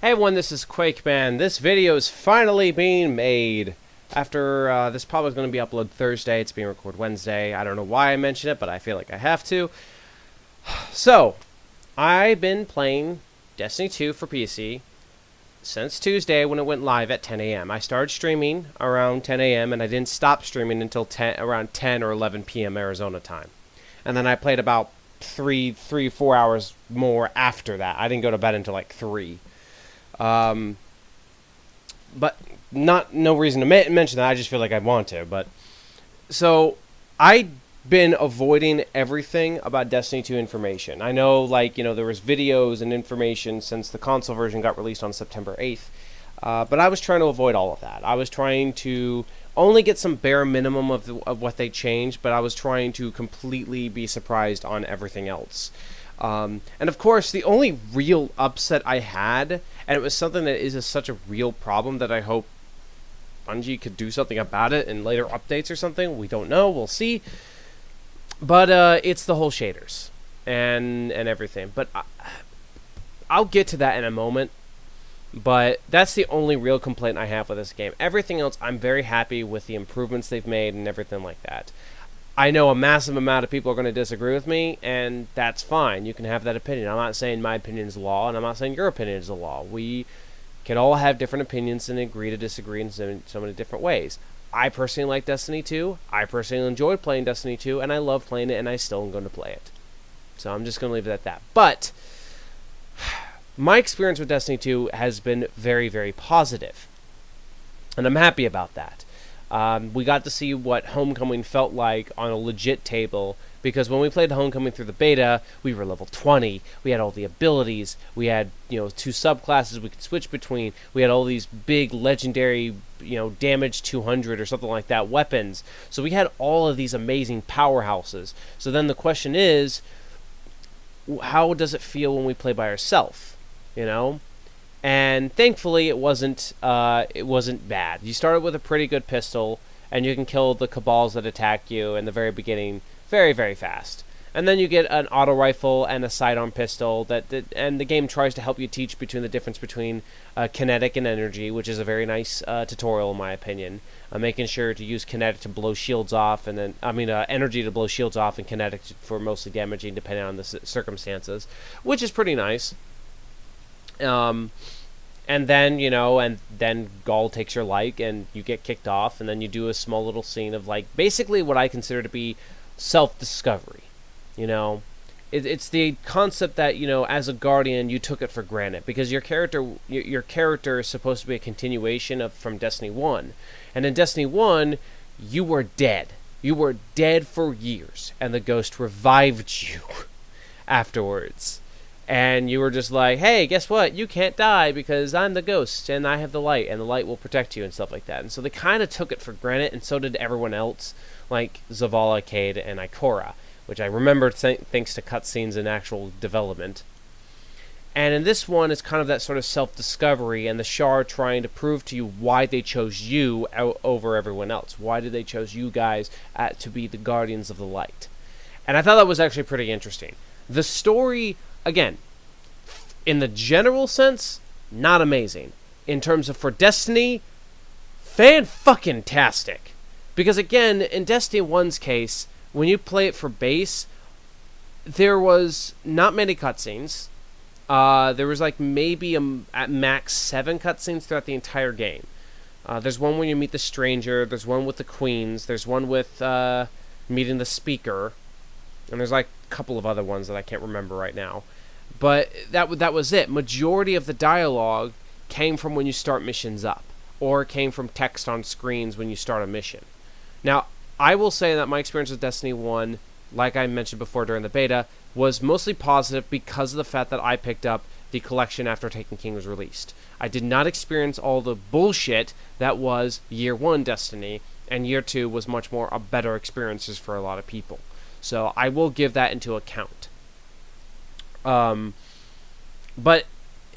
Hey everyone, this is QuakeMan. This video is finally being made. After, this probably is going to be uploaded Thursday. It's being recorded Wednesday. I don't know why I mention it, but I feel like I have to. So, I've been playing Destiny 2 for PC since Tuesday when it went live at 10 a.m. I started streaming around 10 a.m. and I didn't stop streaming until around 10 or 11 p.m. Arizona time. And then I played about 4 hours more after that. I didn't go to bed until like 3. But no reason to mention that. I just feel like I want to. But so I've been avoiding everything about Destiny 2 information. I know, there was videos and information since the console version got released on September 8th. But I was trying to avoid all of that. I was trying to only get some bare minimum of what they changed, but I was trying to completely be surprised on everything else. And of course, the only real upset I had, and it was something that is such a real problem that I hope Bungie could do something about it in later updates or something. We don't know. We'll see. But it's the whole shaders and everything. But I'll get to that in a moment. But that's the only real complaint I have with this game. Everything else, I'm very happy with the improvements they've made and everything like that. I know a massive amount of people are going to disagree with me, and that's fine. You can have that opinion. I'm not saying my opinion is law, and I'm not saying your opinion is the law. We can all have different opinions and agree to disagree in so many different ways. I personally like Destiny 2. I personally enjoyed playing Destiny 2, and I love playing it, and I still am going to play it. So I'm just going to leave it at that. But my experience with Destiny 2 has been very, very positive, and I'm happy about that. We got to see what Homecoming felt like on a legit table, because when we played Homecoming through the beta, we were level 20, we had all the abilities, we had, 2 subclasses we could switch between, we had all these big legendary, damage 200 or something like that weapons, so we had all of these amazing powerhouses. So then the question is, how does it feel when we play by ourselves, And thankfully, it wasn't bad. You started with a pretty good pistol, and you can kill the cabals that attack you in the very beginning very, very fast. And then you get an auto rifle and a sidearm pistol, and the game tries to help you teach between the difference between kinetic and energy, which is a very nice tutorial in my opinion. Making sure to use kinetic to blow shields off, and then energy to blow shields off, and kinetic for mostly damaging, depending on the circumstances, which is pretty nice. And then Gaul takes your like, and you get kicked off, and then you do a small little scene of, basically what I consider to be self-discovery, It's the concept that, as a Guardian, you took it for granted, because your character is supposed to be a continuation from Destiny 1, and in Destiny 1, you were dead. You were dead for years, and the Ghost revived you afterwards. And you were just like, hey, guess what? You can't die because I'm the Ghost and I have the light, and the light will protect you and stuff like that. And so they kind of took it for granted, and so did everyone else, like Zavala, Cade, and Ikora, which I remember thanks to cutscenes and actual development. And in this one, it's kind of that sort of self-discovery, and the Shard trying to prove to you why they chose you over everyone else. Why did they chose you guys to be the Guardians of the Light? And I thought that was actually pretty interesting. The story, again, in the general sense, not amazing. In terms of for Destiny, fan-fucking-tastic. Because again, in Destiny 1's case, when you play it for base, there was not many cutscenes. There was maybe at max 7 cutscenes throughout the entire game. There's one when you meet the Stranger, there's one with the Queens, there's one with meeting the Speaker, and there's a couple of other ones that I can't remember right now. But that was it. Majority of the dialogue came from when you start missions up, or came from text on screens when you start a mission. Now, I will say that my experience with Destiny 1, like I mentioned before during the beta, was mostly positive because of the fact that I picked up the collection after Taken King was released. I did not experience all the bullshit that was Year 1 Destiny, and Year 2 was much more better experiences for a lot of people. So I will give that into account. But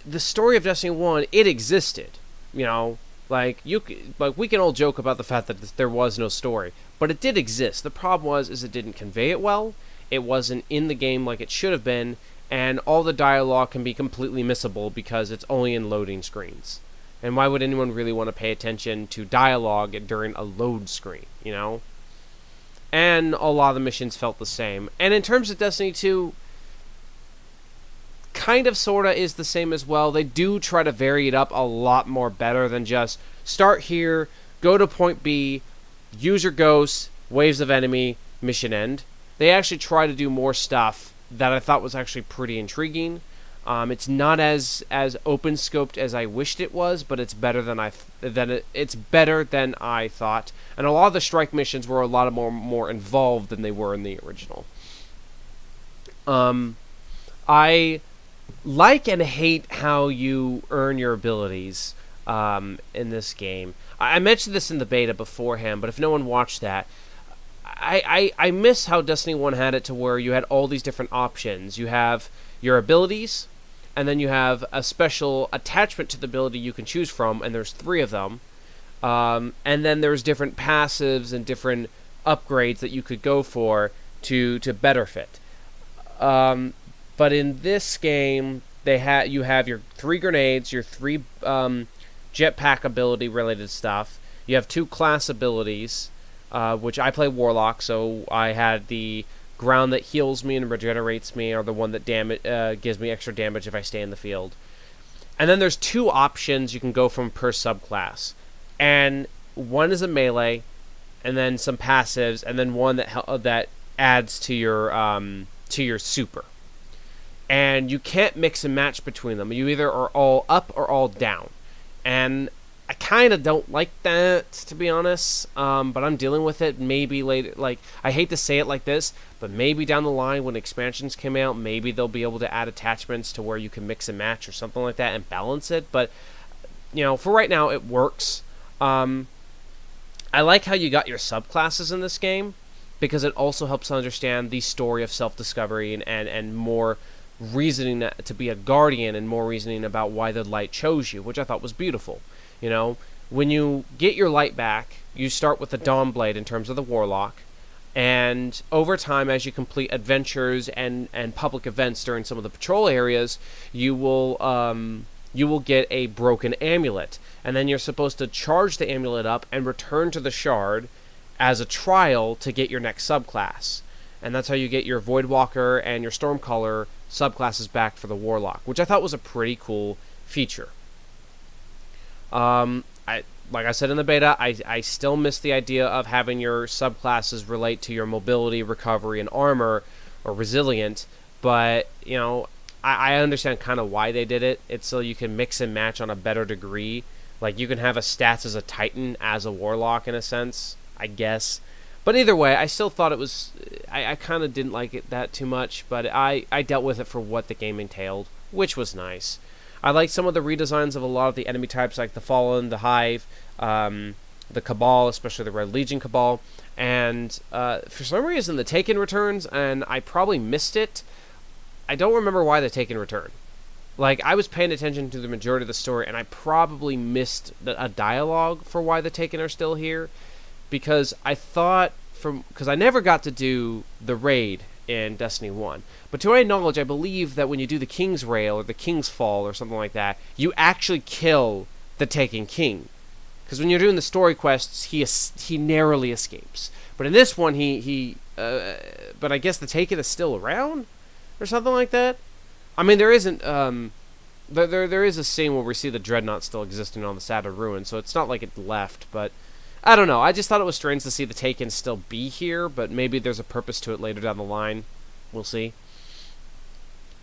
the story of Destiny 1, it existed. We can all joke about the fact that there was no story, but it did exist. The problem is it didn't convey it well. It wasn't in the game like it should have been, and all the dialogue can be completely missable because it's only in loading screens. And why would anyone really want to pay attention to dialogue during a load screen, you know? And a lot of the missions felt the same. And in terms of Destiny 2, kind of sorta is the same as well. They do try to vary it up a lot more better than just start here, go to point B, use your ghosts, waves of enemy, mission end. They actually try to do more stuff that I thought was actually pretty intriguing. It's not as open scoped as I wished it was, but it's better than it's better than I thought. And a lot of the strike missions were a lot of more involved than they were in the original. I like and hate how you earn your abilities in this game. I mentioned this in the beta beforehand, but if no one watched that, I miss how Destiny 1 had it to where you had all these different options. You have your abilities, and then you have a special attachment to the ability you can choose from, and there's 3 of them. And then there's different passives and different upgrades that you could go for to better fit. But in this game, you have your 3 grenades, your 3 jetpack ability related stuff. You have 2 class abilities, which I play Warlock, so I had the ground that heals me and regenerates me, or the one that gives me extra damage if I stay in the field. And then there's 2 options you can go from per subclass, and one is a melee, and then some passives, and then one that adds to your super. And you can't mix and match between them. You either are all up or all down. And I kind of don't like that, to be honest. But I'm dealing with it. Maybe later, like, I hate to say it like this, but maybe down the line when expansions come out, maybe they'll be able to add attachments to where you can mix and match or something like that and balance it. But, you know, for right now, it works. I like how you got your subclasses in this game, because it also helps understand the story of self-discovery and more reasoning to be a guardian, and more reasoning about why the light chose you, which I thought was beautiful. You know, when you get your light back, you start with the Dawnblade in terms of the Warlock, and over time, as you complete adventures and public events during some of the patrol areas, you will get a broken amulet, and then you're supposed to charge the amulet up and return to the shard as a trial to get your next subclass. And that's how you get your Voidwalker and your Stormcaller subclasses back for the Warlock, which I thought was a pretty cool feature. Like I said in the beta, I still miss the idea of having your subclasses relate to your mobility, recovery, and armor, or resilient, but, you know, I understand kind of why they did it. It's so you can mix and match on a better degree. Like, you can have a stats as a Titan as a Warlock, in a sense, I guess. But either way, I still thought it was... I kind of didn't like it that too much, but I dealt with it for what the game entailed, which was nice. I liked some of the redesigns of a lot of the enemy types, like the Fallen, the Hive, the Cabal, especially the Red Legion Cabal, and for some reason the Taken returns, and I probably missed it. I don't remember why the Taken return. Like, I was paying attention to the majority of the story, and I probably missed a dialogue for why the Taken are still here, because I thought, because I never got to do the raid in Destiny 1. But to my knowledge, I believe that when you do the King's Rail or the King's Fall or something like that, you actually kill the Taken King. Because when you're doing the story quests, he narrowly escapes. But in this one, but I guess the Taken is still around or something like that. I mean, there isn't. There is a scene where we see the Dreadnought still existing on the Saturn ruin, so it's not like it left, but I don't know. I just thought it was strange to see the Taken still be here, but maybe there's a purpose to it later down the line. We'll see.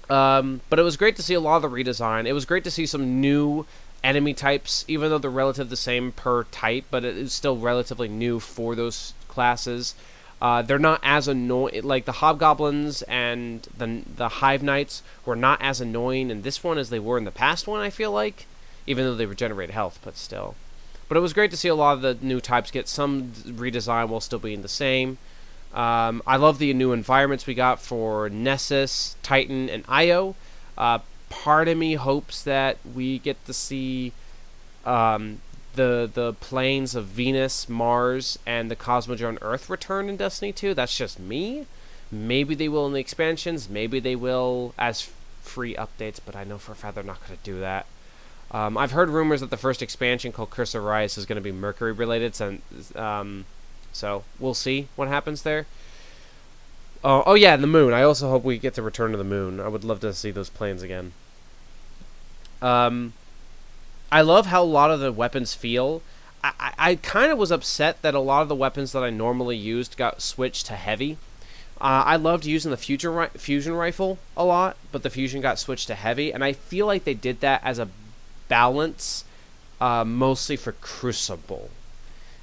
But it was great to see a lot of the redesign. It was great to see some new enemy types, even though they're relatively the same per type, but it is still relatively new for those classes. They're not as annoying. Like, the Hobgoblins and the Hive Knights were not as annoying in this one as they were in the past one, I feel like. Even though they regenerate health, but still. But it was great to see a lot of the new types get some redesign while still being the same. I love the new environments we got for Nessus, Titan, and Io. Part of me hopes that we get to see the planes of Venus, Mars, and the Cosmodrome Earth return in Destiny 2. That's just me. Maybe they will in the expansions. Maybe they will as free updates, but I know for a fact they're not going to do that. I've heard rumors that the first expansion called Curse of Rise is going to be Mercury related, so we'll see what happens there. Oh yeah, and the moon. I also hope we get to return to the moon. I would love to see those planes again. I love how a lot of the weapons feel. I kind of was upset that a lot of the weapons that I normally used got switched to heavy. I loved using the fusion rifle a lot, but the fusion got switched to heavy, and I feel like they did that as a balance, mostly for Crucible,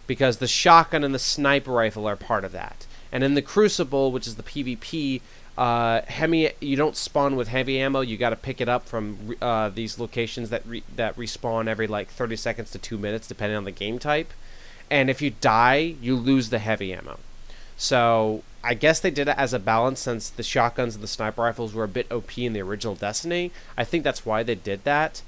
because the shotgun and the sniper rifle are part of that. And in the Crucible, which is the PvP, you don't spawn with heavy ammo. You got to pick it up from these locations that respawn every like 30 seconds to 2 minutes, depending on the game type. And if you die, you lose the heavy ammo. So I guess they did it as a balance, since the shotguns and the sniper rifles were a bit OP in the original Destiny. I think that's why they did that.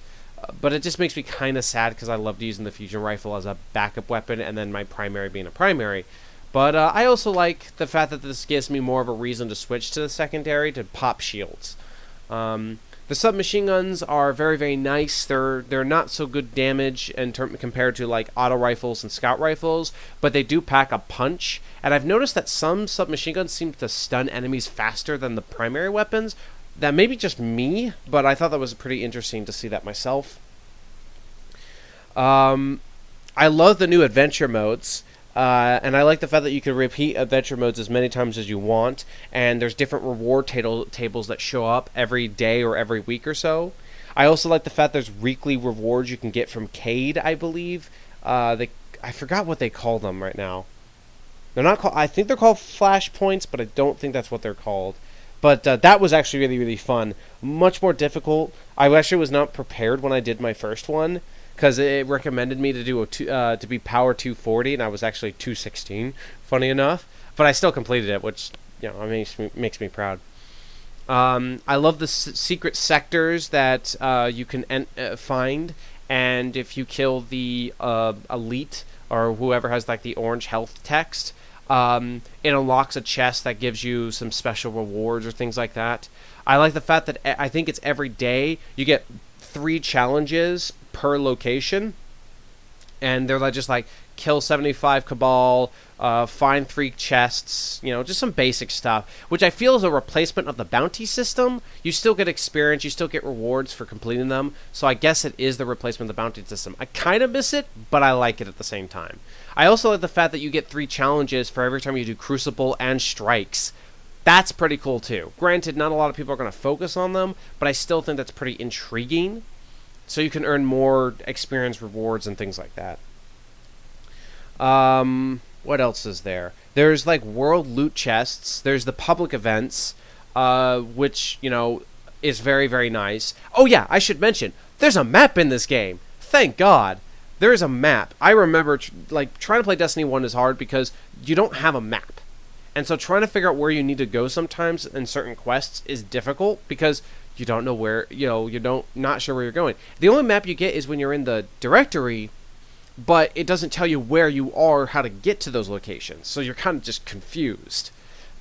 But it just makes me kind of sad, because I loved using the fusion rifle as a backup weapon, and then my primary being a primary. But I also like the fact that this gives me more of a reason to switch to the secondary to pop shields. The submachine guns are very, very nice. They're not so good damage compared to like auto rifles and scout rifles, but they do pack a punch. And I've noticed that some submachine guns seem to stun enemies faster than the primary weapons. That may be just me, but I thought that was pretty interesting to see that myself. I love the new adventure modes. And I like the fact that you can repeat adventure modes as many times as you want, and there's different reward tables that show up every day or every week or so. I also like the fact there's weekly rewards you can get from Cade, I believe. I forgot what they call them right now. They're not called. I think they're called flashpoints, but I don't think that's what they're called. But that was actually really, really fun. Much more difficult. I actually was not prepared when I did my first one, because it recommended me to do to be power 240, and I was actually 216, funny enough. But I still completed it, which makes me proud. I love the secret sectors that you can find, and if you kill the elite or whoever has like the orange health text, it unlocks a chest that gives you some special rewards or things like that. I like the fact that I think it's every day you get 3 challenges per location, and they're just like kill 75 Cabal, find 3 chests, just some basic stuff, which I feel is a replacement of the bounty system. You still get experience, you still get rewards for completing them, so I guess it is the replacement of the bounty system. I kind of miss it, but I like it at the same time. I also like the fact that you get 3 challenges for every time you do Crucible and Strikes. That's pretty cool too. Granted, not a lot of people are going to focus on them, but I still think that's pretty intriguing. So you can earn more experience rewards and things like that. What else is there? There's like world loot chests. There's the public events, which, is very, very nice. Oh yeah, I should mention, there's a map in this game. Thank God. There is a map. I remember, trying to play Destiny 1 is hard because you don't have a map. And so trying to figure out where you need to go sometimes in certain quests is difficult, because you don't know where, not sure where you're going. The only map you get is when you're in the directory, but it doesn't tell you where you are, how to get to those locations. So you're kind of just confused.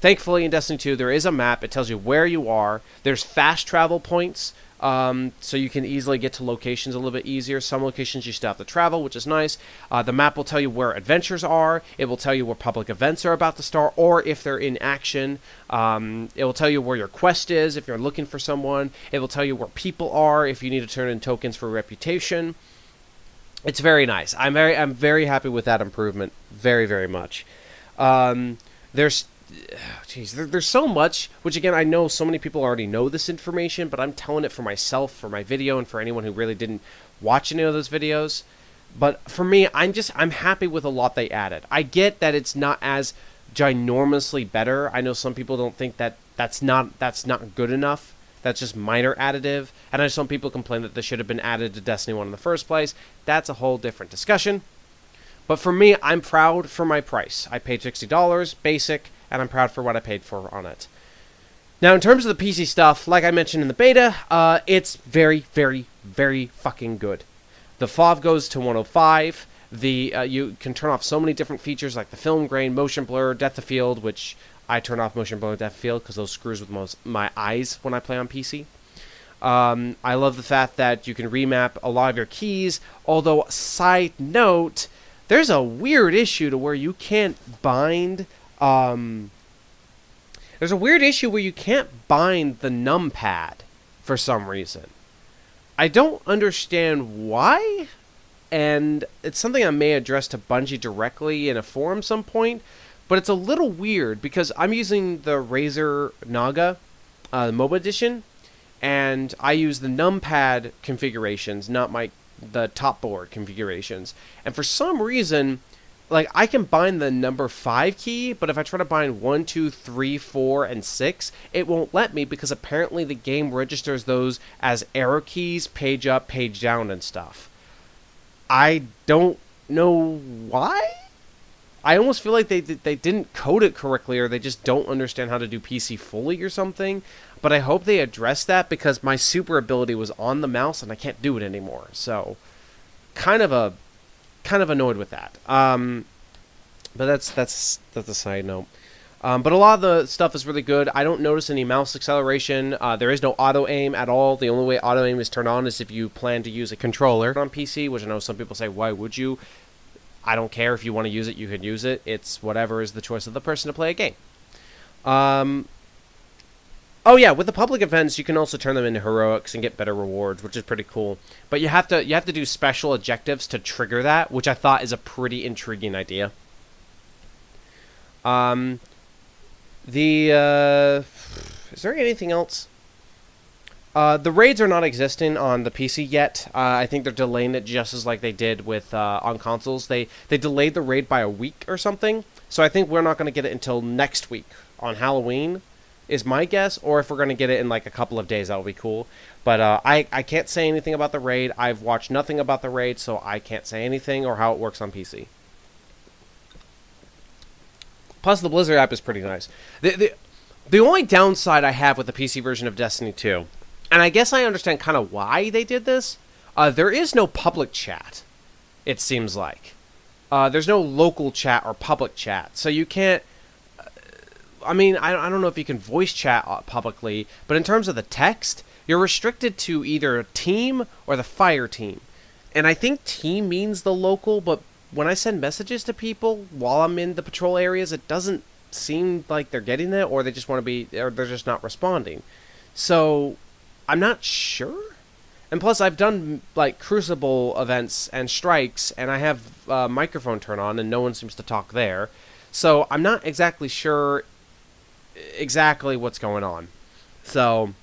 Thankfully, in Destiny 2, there is a map. It tells you where you are. There's fast travel points, so you can easily get to locations a little bit easier. Some locations you still have to travel, which is nice. The map will tell you where adventures are. It will tell you where public events are about to start, or if they're in action. It will tell you where your quest is if you're looking for someone. It will tell you where people are if you need to turn in tokens for reputation. It's very nice. I'm very happy with that improvement. Very, very much. There's so much, which again, I know so many people already know this information, but I'm telling it for myself, for my video, and for anyone who really didn't watch any of those videos. But for me, I'm happy with a lot they added. I get that it's not as ginormously better. I know some people don't think that that's not good enough. That's just minor additive. And I know some people complain that this should have been added to Destiny 1 in the first place. That's a whole different discussion. But for me, I'm proud for my price. I paid $60, basic, and I'm proud for what I paid for on it. Now, in terms of the PC stuff, like I mentioned in the beta, it's very, very, very fucking good. The FOV goes to 105. You can turn off so many different features like the film grain, motion blur, depth of field, which I turn off motion blur and depth of field because those screws with my eyes when I play on PC. I love the fact that you can remap a lot of your keys. Although, side note, there's a weird issue to where you can't bind. There's a weird issue where you can't bind the numpad for some reason. I don't understand why, and it's something I may address to Bungie directly in a forum some point, but it's a little weird because I'm using the Razer Naga, the MOBA edition, and I use the numpad configurations, not the top board configurations. And for some reason, like, I can bind the number 5 key, but if I try to bind 1, 2, 3, 4, and 6, it won't let me because apparently the game registers those as arrow keys, page up, page down, and stuff. I don't know why? I almost feel like they didn't code it correctly, or they just don't understand how to do PC fully or something. But I hope they address that because my super ability was on the mouse and I can't do it anymore. So, kind of annoyed with that. But that's a side note. But a lot of the stuff is really good. I don't notice any mouse acceleration. There is no auto aim at all. The only way auto aim is turned on is if you plan to use a controller on PC, which I know some people say, why would you? I don't care. If you want to use it, you can use it. It's whatever is the choice of the person to play a game. Oh yeah, with the public events, you can also turn them into heroics and get better rewards, which is pretty cool. But you have to do special objectives to trigger that, which I thought is a pretty intriguing idea. Is there anything else? The raids are not existing on the PC yet. I think they're delaying it just as like they did with on consoles. They delayed the raid by a week or something. So I think we're not going to get it until next week on Halloween, is my guess. Or if we're going to get it in like a couple of days, that would be cool. But I can't say anything about the raid. I've watched nothing about the raid, so I can't say anything or how it works on PC. Plus, the Blizzard app is pretty nice. The only downside I have with the PC version of Destiny 2, and I guess I understand kind of why they did this, there is no public chat, it seems like. There's no local chat or public chat, so you can't... I mean, I don't know if you can voice chat publicly, but in terms of the text, you're restricted to either a team or the fire team. And I think team means the local, but when I send messages to people while I'm in the patrol areas, it doesn't seem like they're getting it, or they just want to be, or they're just not responding. So I'm not sure. And plus, I've done like Crucible events and strikes, and I have microphone turn on, and no one seems to talk there. So I'm not exactly sure exactly what's going on. So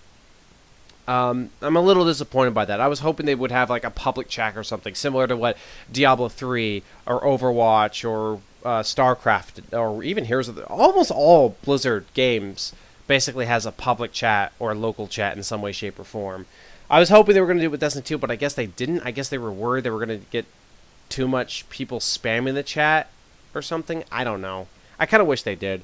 I'm a little disappointed by that. I was hoping they would have like a public chat or something similar to what Diablo 3 or Overwatch or StarCraft or even Heroes of the... Almost all Blizzard games basically has a public chat or a local chat in some way, shape, or form. I was hoping they were going to do it with Destiny 2, but I guess they didn't. I guess they were worried they were going to get too much people spamming the chat or something. I don't know. I kind of wish they did.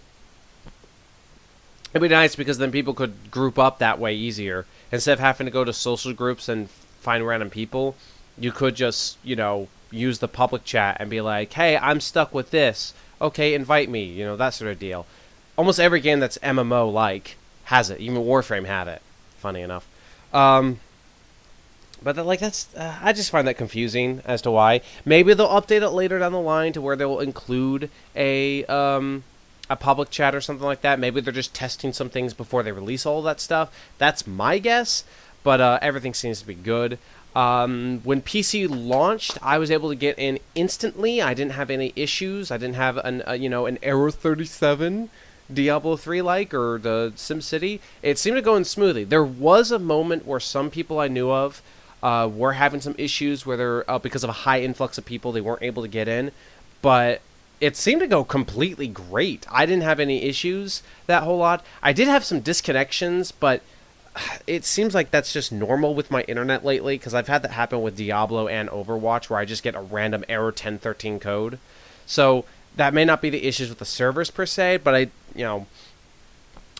It'd be nice because then people could group up that way easier. Instead of having to go to social groups and find random people, you could just, you know, use the public chat and be like, hey, I'm stuck with this. Okay, invite me. You know, that sort of deal. Almost every game that's MMO-like has it. Even Warframe had it. Funny enough. But I just find that confusing as to why. Maybe they'll update it later down the line to where they will include a public chat or something like that. Maybe they're just testing some things before they release all that stuff. That's my guess, but everything seems to be good. When PC launched, I was able to get in instantly. I didn't have any issues. I didn't have an error 37 Diablo 3 like or the SimCity. It seemed to go in smoothly. There was a moment where some people I knew of were having some issues where they're because of a high influx of people, they weren't able to get in, but it seemed to go completely great. I didn't have any issues that whole lot. I did have some disconnections, but it seems like that's just normal with my internet lately, because I've had that happen with Diablo and Overwatch, where I just get a random error 1013 code. So that may not be the issues with the servers per se, but I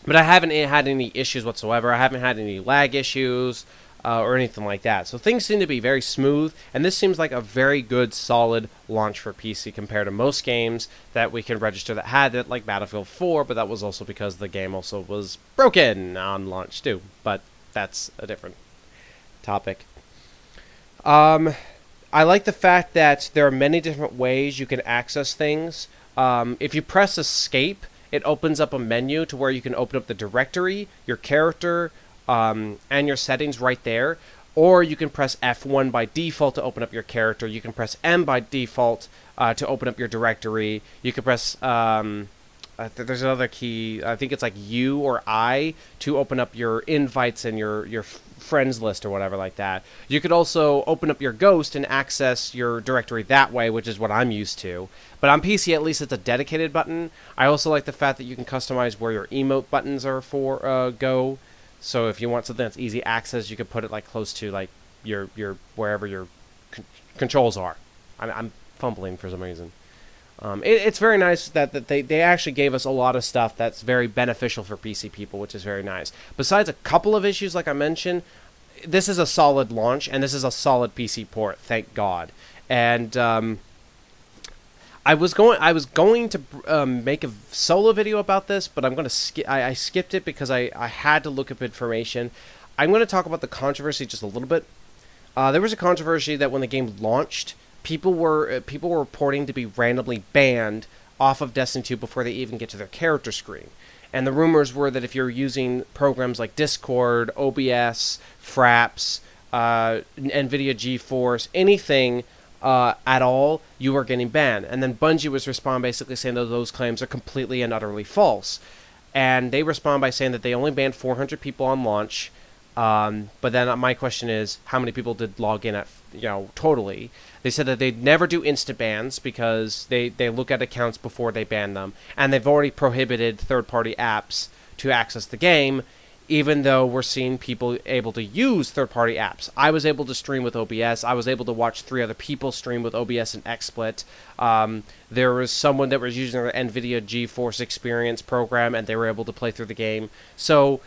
haven't had any issues whatsoever. I haven't had any lag issues or anything like that. So things seem to be very smooth, and this seems like a very good, solid launch for PC compared to most games that we can register that had it, like Battlefield 4, but that was also because the game also was broken on launch too. But that's a different topic. I like the fact that there are many different ways you can access things. If you press escape, it opens up a menu to where you can open up the directory, your character, and your settings right there. Or you can press F1 by default to open up your character. You can press M by default to open up your directory. You can press... there's another key. I think it's like U or I to open up your invites and your friends list or whatever like that. You could also open up your ghost and access your directory that way, which is what I'm used to. But on PC, at least, it's a dedicated button. I also like the fact that you can customize where your emote buttons are for go. So if you want something that's easy access, you could put it like close to like your wherever your controls are. I'm fumbling for some reason. It's very nice that they actually gave us a lot of stuff that's very beneficial for PC people, which is very nice. Besides a couple of issues, like I mentioned, this is a solid launch, and this is a solid PC port, thank God. And I was going to make a solo video about this, but I'm going to I skipped it because I had to look up information. I'm going to talk about the controversy just a little bit. There was a controversy that when the game launched, people were reporting to be randomly banned off of Destiny 2 before they even get to their character screen. And the rumors were that if you're using programs like Discord, OBS, Fraps, NVIDIA GeForce, anything at all, you are getting banned. And then Bungie was respond basically saying that those claims are completely and utterly false. And they respond by saying that they only banned 400 people on launch. But then my question is, how many people did log in at, totally? They said that they'd never do instant bans because they look at accounts before they ban them. And they've already prohibited third-party apps to access the game, even though we're seeing people able to use third-party apps. I was able to stream with OBS. I was able to watch 3 other people stream with OBS and XSplit. There was someone that was using their NVIDIA GeForce Experience program, and they were able to play through the game. So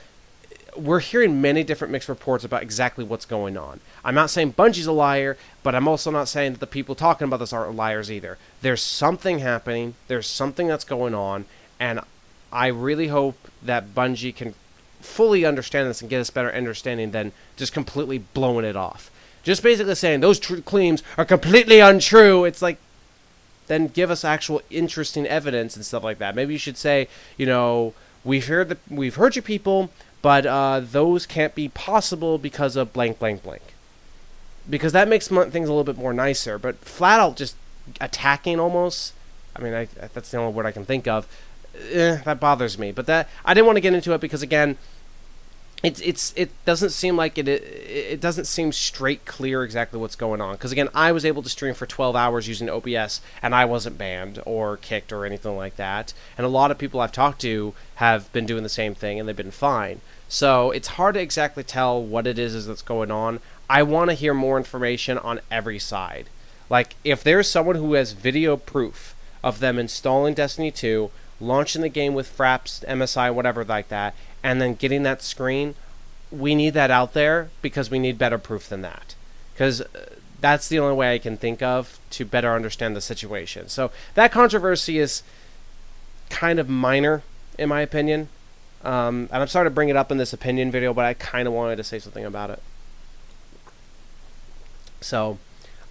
we're hearing many different mixed reports about exactly what's going on. I'm not saying Bungie's a liar, but I'm also not saying that the people talking about this aren't liars either. There's something happening. There's something that's going on, and I really hope that Bungie can fully understand this and get us better understanding than just completely blowing it off. Just basically saying those claims are completely untrue. It's like, then give us actual interesting evidence and stuff like that. Maybe you should say, we've heard you people, but those can't be possible because of blank, blank, blank. Because that makes things a little bit more nicer. But flat out just attacking almost, that's the only word I can think of. That bothers me. But that I didn't want to get into it because, again, it doesn't seem like it doesn't seem straight clear exactly what's going on. Because, again, I was able to stream for 12 hours using OBS, and I wasn't banned or kicked or anything like that. And a lot of people I've talked to have been doing the same thing, and they've been fine. So it's hard to exactly tell what it is that's going on. I want to hear more information on every side. Like, if there's someone who has video proof of them installing Destiny 2, launching the game with Fraps, MSI, whatever like that, and then getting that screen, we need that out there because we need better proof than that. Because that's the only way I can think of to better understand the situation. So that controversy is kind of minor, in my opinion. And I'm sorry to bring it up in this opinion video, but I kind of wanted to say something about it. So,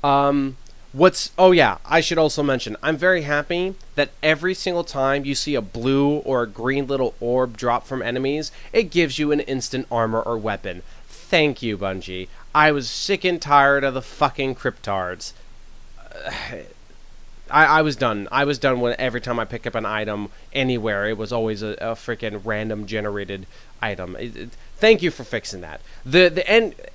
I should also mention, I'm very happy that every single time you see a blue or a green little orb drop from enemies, it gives you an instant armor or weapon. Thank you, Bungie. I was sick and tired of the fucking cryptards. I was done. I was done when every time I pick up an item anywhere, it was always a freaking random generated item. Thank you for fixing that. The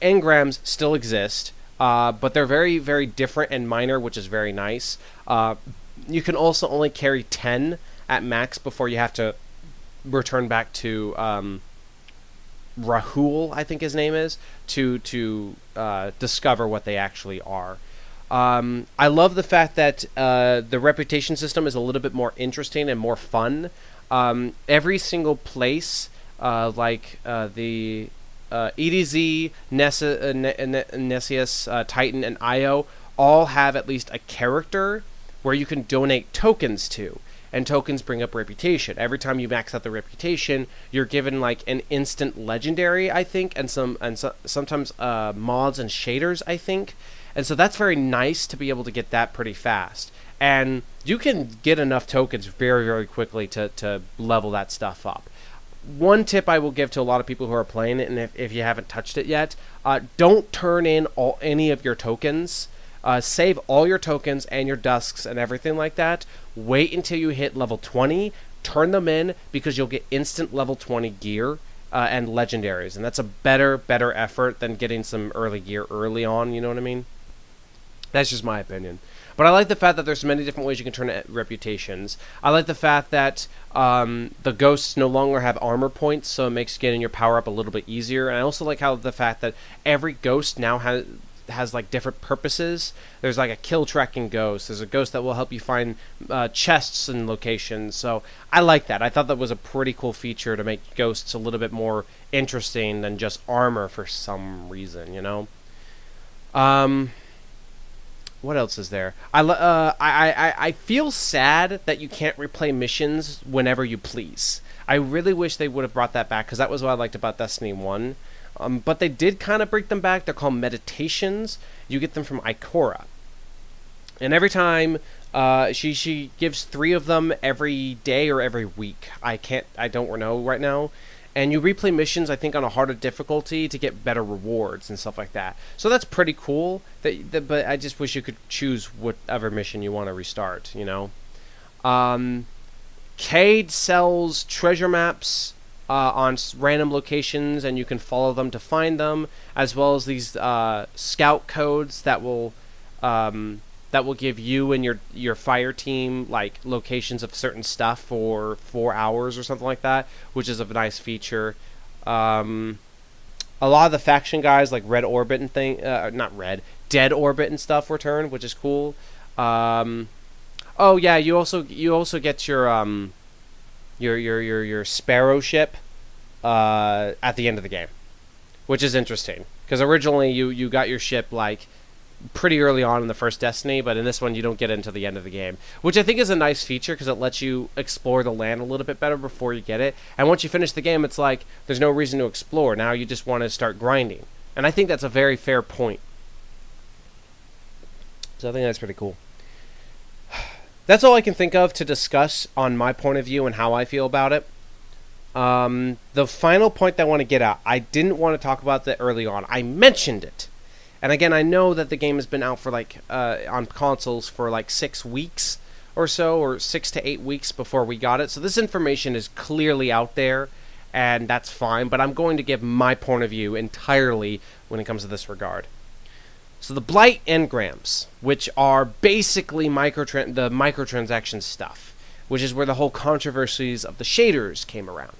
engrams still exist, but they're very, very different and minor, which is very nice. You can also only carry 10 at max before you have to return back to Rahul, I think his name is, to discover what they actually are. I love the fact that the reputation system is a little bit more interesting and more fun. Every single place, like the EDZ, Nessius, Titan, and IO, all have at least a character where you can donate tokens to. and tokens bring up reputation. Every time you max out the reputation, you're given like an instant legendary, I think, and sometimes mods and shaders, I think. And so that's very nice to be able to get that pretty fast. And you can get enough tokens very, very quickly to level that stuff up. One tip I will give to a lot of people who are playing it, and if you haven't touched it yet, don't turn in any of your tokens. Save all your tokens and your dusks and everything like that. Wait until you hit level 20. Turn them in because you'll get instant level 20 gear and legendaries. And that's a better effort than getting some early gear early on, you know what I mean? That's just my opinion. But I like the fact that there's many different ways you can turn reputations. I like the fact that the ghosts no longer have armor points, so it makes getting your power up a little bit easier. And I also like how the fact that every ghost now has like different purposes. There's like a kill tracking ghost. There's a ghost that will help you find chests and locations. So I like that. I thought that was a pretty cool feature to make ghosts a little bit more interesting than just armor for some reason, you know? What else is there? I feel sad that you can't replay missions whenever you please. I really wish they would have brought that back, because that was what I liked about Destiny 1. But they did kind of bring them back. They're called meditations. You get them from Ikora. And every time, she gives 3 of them every day or every week. I don't know right now. And you replay missions, I think, on a harder difficulty to get better rewards and stuff like that. So that's pretty cool. But I just wish you could choose whatever mission you want to restart, you know? Cade sells treasure maps on random locations, and you can follow them to find them, as well as these scout codes that will give you and your fire team like locations of certain stuff for 4 hours or something like that, which is a nice feature. A lot of the faction guys like Red Orbit and Dead Orbit and stuff return, which is cool. Oh yeah, you also get your Sparrow ship at the end of the game, which is interesting because originally you got your ship like pretty early on in the first Destiny, but in this one you don't get it until the end of the game, which I think is a nice feature because it lets you explore the land a little bit better before you get it. And once you finish the game, it's like there's no reason to explore. Now you just want to start grinding, and I think that's a very fair point. So I think that's pretty cool. That's all I can think of to discuss on my point of view and how I feel about it. The final point that I want to get at, I didn't want to talk about that early on. I mentioned it. And again, I know that the game has been out for like on consoles for like 6 weeks or so, or 6 to 8 weeks before we got it. So this information is clearly out there, and that's fine. But I'm going to give my point of view entirely when it comes to this regard. So the Blight engrams, which are basically the microtransaction stuff, which is where the whole controversies of the shaders came around.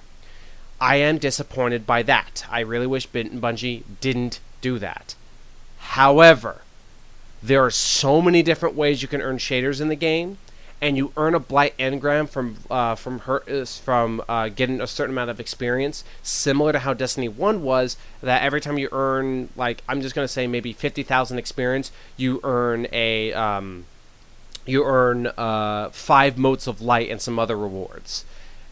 I am disappointed by that. I really wish Bungie didn't do that. However, there are so many different ways you can earn shaders in the game, and you earn a Blight engram from getting a certain amount of experience, similar to how Destiny 1 was, that every time you earn, like, I'm just going to say maybe 50,000 experience, you earn 5 motes of light and some other rewards.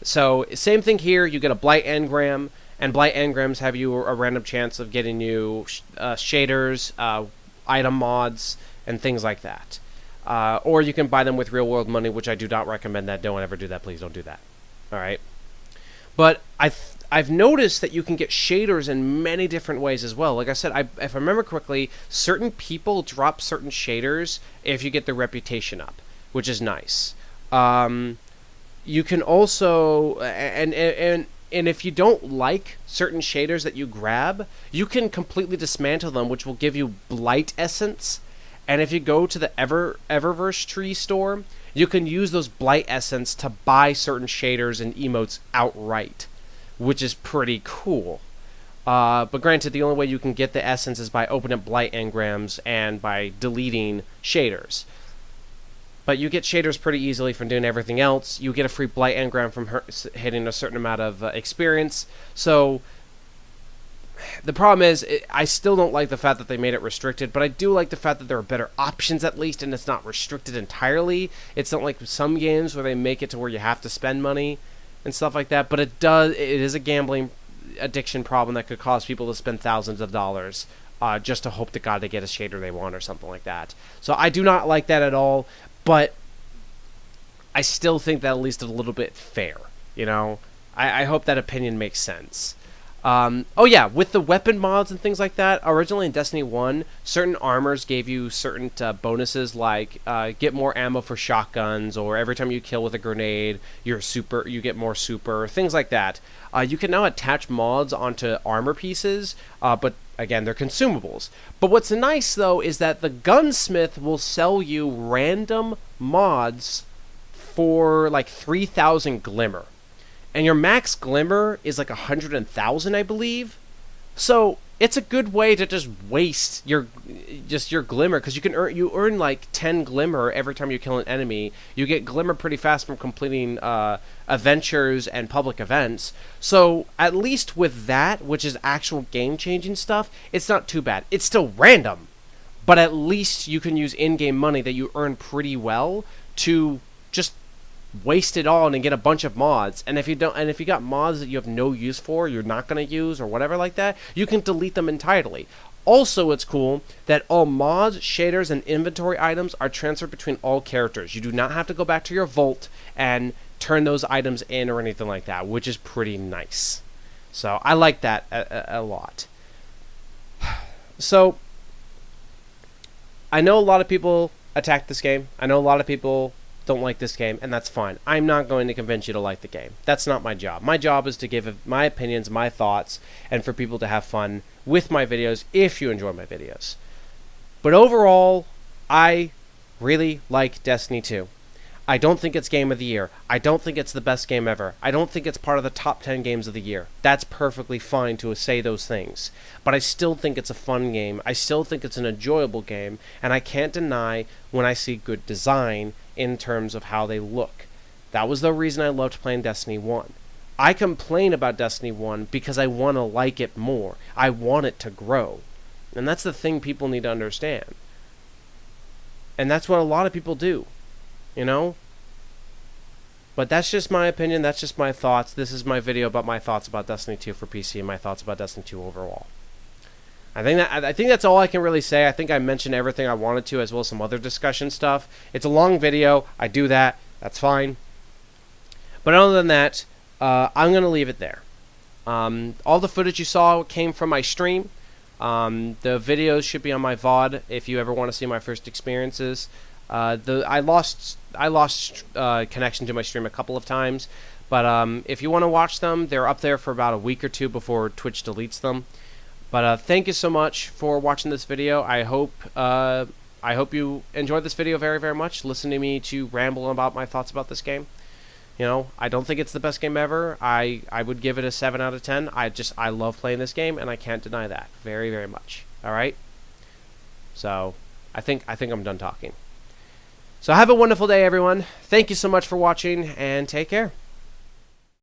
So, same thing here, you get a Blight engram, and Blight engrams have you a random chance of getting you shaders, item mods, and things like that. Or you can buy them with real-world money, which I do not recommend that. Don't ever do that. Please don't do that. All right? But I've noticed that you can get shaders in many different ways as well. Like I said, if I remember correctly, certain people drop certain shaders if you get their reputation up, which is nice. You can also... And if you don't like certain shaders that you grab, you can completely dismantle them, which will give you Blight Essence. And if you go to the Eververse tree store, you can use those Blight Essence to buy certain shaders and emotes outright, which is pretty cool. But granted, the only way you can get the Essence is by opening up Blight engrams and by deleting shaders. But you get shaders pretty easily from doing everything else. You get a free Blight engram from hitting a certain amount of experience. So the problem is, I still don't like the fact that they made it restricted, but I do like the fact that there are better options at least, and it's not restricted entirely. It's not like some games where they make it to where you have to spend money and stuff like that, but it is a gambling addiction problem that could cause people to spend thousands of dollars just to hope to God they get a shader they want or something like that. So I do not like that at all, but I still think that at least a little bit fair, you know? I hope that opinion makes sense. Oh yeah, with the weapon mods and things like that, originally in Destiny 1, certain armors gave you certain bonuses like get more ammo for shotguns, or every time you kill with a grenade, you get more super, things like that. You can now attach mods onto armor pieces, but again, they're consumables. But what's nice though is that the gunsmith will sell you random mods for like 3,000 glimmer. And your max glimmer is like 100,000, I believe. So it's a good way to just waste your glimmer, because you earn like 10 glimmer every time you kill an enemy. You get glimmer pretty fast from completing adventures and public events. So at least with that, which is actual game-changing stuff, it's not too bad. It's still random, but at least you can use in-game money that you earn pretty well to just waste it all and get a bunch of mods. And if you got mods that you have no use for, you're not going to use or whatever like that, you can delete them entirely. Also, it's cool that all mods, shaders, and inventory items are transferred between all characters. You do not have to go back to your vault and turn those items in or anything like that, which is pretty nice. So I like that a lot. So I know a lot of people attack this game. I know a lot of people don't like this game, and that's fine. I'm not going to convince you to like the game. That's not my job. My job is to give my opinions, my thoughts, and for people to have fun with my videos if you enjoy my videos. But overall, I really like Destiny 2. I don't think it's Game of the Year. I don't think it's the best game ever. I don't think it's part of the top 10 games of the year. That's perfectly fine to say those things. But I still think it's a fun game. I still think it's an enjoyable game. And I can't deny when I see good design in terms of how they look. That was the reason I loved playing Destiny 1. I complain about Destiny 1 because I want to like it more. I want it to grow. And that's the thing people need to understand. And that's what a lot of people do. You know? But that's just my opinion, that's just my thoughts. This is my video about my thoughts about Destiny 2 for PC and my thoughts about Destiny 2 overall. I think that's all I can really say. I think I mentioned everything I wanted to, as well as some other discussion stuff. It's a long video. I do that. That's fine. But other than that, I'm going to leave it there. All the footage you saw came from my stream. The videos should be on my VOD if you ever want to see my first experiences. I lost connection to my stream a couple of times, but if you want to watch them, they're up there for about a week or two before Twitch deletes them. But thank you so much for watching this video. I hope you enjoyed this video very, very much. Listen to me to ramble about my thoughts about this game. You know, I don't think it's the best game ever. I would give it a 7 out of 10. I love playing this game, and I can't deny that very, very much. All right. So I think I'm done talking. So have a wonderful day, everyone. Thank you so much for watching, and take care.